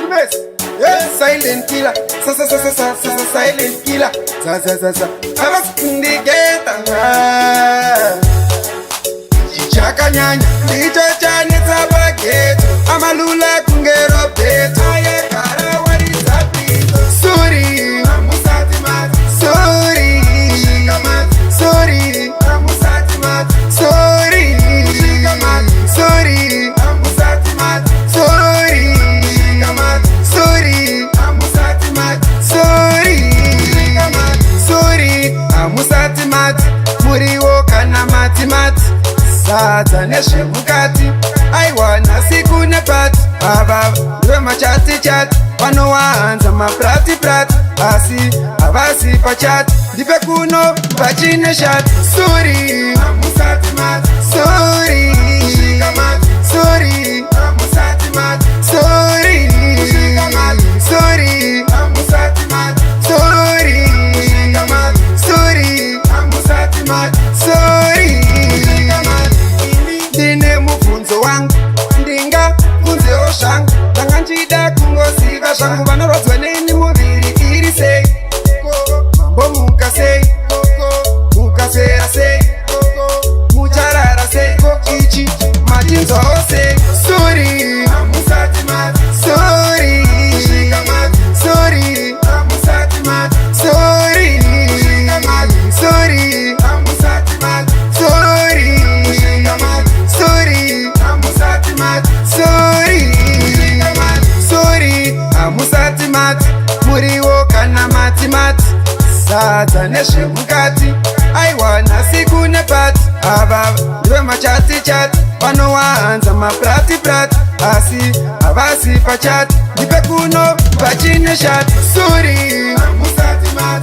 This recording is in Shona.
Yeah, silent killer. Silent killer. I was indicator. Chaka nyanya. Licho chane tabaget. Amalula kungero beto. Aye kara wari zapito. Sorry. Hamusati mat. Sorry. Shika mat. Sorry. Hamusati mat. Sorry. Shika mat. Sorry. Hamusati mat. Sorry. Shika mat. Sorry. Hamusati mat. Sorry. Shika mat. Sorry. Hamusati mat. Muriwo kana mati mat. Sata neshe mukati aiwana siku nepati ababa ndiwe machati chati vanowanza maprati prati asi havasi pachati ndipe kuno pachine shati. Sorry Hamusati mat. Sorry Shika mat. Sorry Hamusati mat. Sorry Shika mat. Sorry Hamusati mat. Sorry Shika mat. Sorry Hamusati mat. Sorry ndine mubvunzo wangu ndinga kunzewo shangu ndanga nchida kungosiva zvangu vanorodzwa neni muviri iri sei mambo muka sei mukasera sei mucharara sei ichi machinzwawo sei. Sorry Hamusati mat. Sorry Shika mat. Sorry Hamusati mat. Sorry Shika mat. Sorry Hamusati mat. Sorry Shika mat. Sorry Hamusati mat. Sorry Shika mat. Sorry Hamusati mat. Muriwo kana mati mati. Sadza neshe mukati aiwana siku nepati ababa ndiwe machati chati vanowanza maprati prati asi havasi pachati ndipe kuno pachine shati. Sorry Hamusati mat.